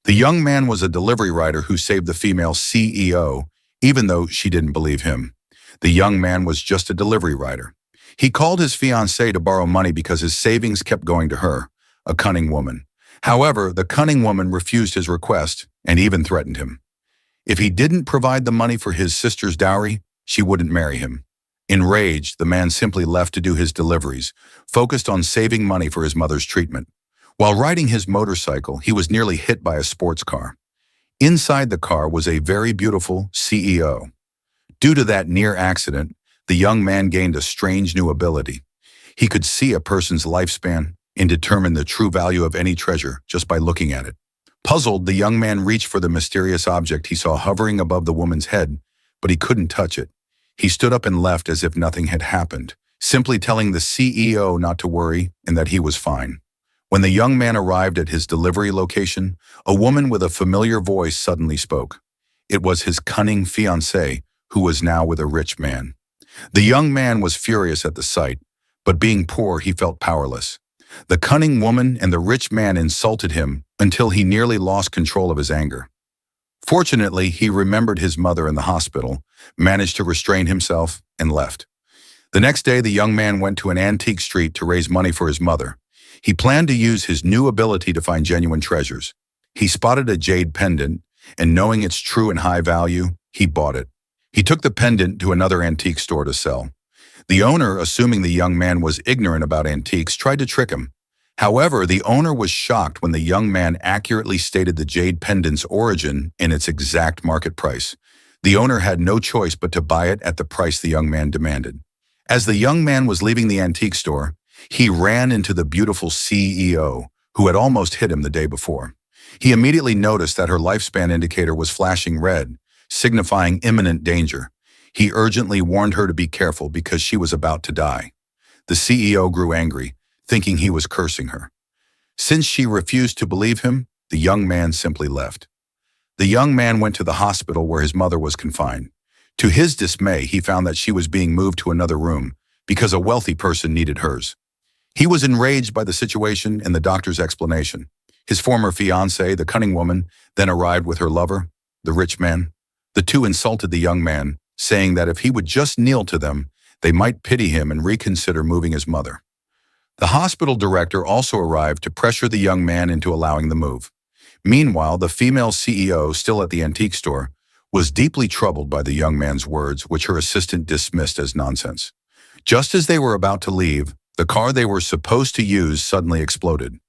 The young man was a delivery rider who saved the female CEO, even though she didn't believe him. The young man was just a delivery rider. He called his fiancée to borrow money because his savings kept going to her, a cunning woman. However, the cunning woman refused his request and even threatened him. If he didn't provide the money for his sister's dowry, she wouldn't marry him. Enraged, the man simply left to do his deliveries, focused on saving money for his mother's treatment. While riding his motorcycle, he was nearly hit by a sports car. Inside the car was a very beautiful CEO. Due to that near accident, the young man gained a strange new ability. He could see a person's lifespan and determine the true value of any treasure just by looking at it. Puzzled, the young man reached for the mysterious object he saw hovering above the woman's head, but he couldn't touch it. He stood up and left as if nothing had happened, simply telling the CEO not to worry and that he was fine. When the young man arrived at his delivery location, a woman with a familiar voice suddenly spoke. It was his cunning fiancée, who was now with a rich man. The young man was furious at the sight, but being poor, he felt powerless. The cunning woman and the rich man insulted him until he nearly lost control of his anger. Fortunately, he remembered his mother in the hospital, managed to restrain himself, and left. The next day, the young man went to an antique street to raise money for his mother. He planned to use his new ability to find genuine treasures. He spotted a jade pendant, and knowing its true and high value, he bought it. He took the pendant to another antique store to sell. The owner, assuming the young man was ignorant about antiques, tried to trick him. However, the owner was shocked when the young man accurately stated the jade pendant's origin and its exact market price. The owner had no choice but to buy it at the price the young man demanded. As the young man was leaving the antique store, he ran into the beautiful CEO, who had almost hit him the day before. He immediately noticed that her lifespan indicator was flashing red, signifying imminent danger. He urgently warned her to be careful because she was about to die. The CEO grew angry, thinking he was cursing her. Since she refused to believe him, the young man simply left. The young man went to the hospital where his mother was confined. To his dismay, he found that she was being moved to another room because a wealthy person needed hers. He was enraged by the situation and the doctor's explanation. His former fiancée, the cunning woman, then arrived with her lover, the rich man. The two insulted the young man, saying that if he would just kneel to them, they might pity him and reconsider moving his mother. The hospital director also arrived to pressure the young man into allowing the move. Meanwhile, the female CEO, still at the antique store, was deeply troubled by the young man's words, which her assistant dismissed as nonsense. Just as they were about to leave, the car they were supposed to use suddenly exploded.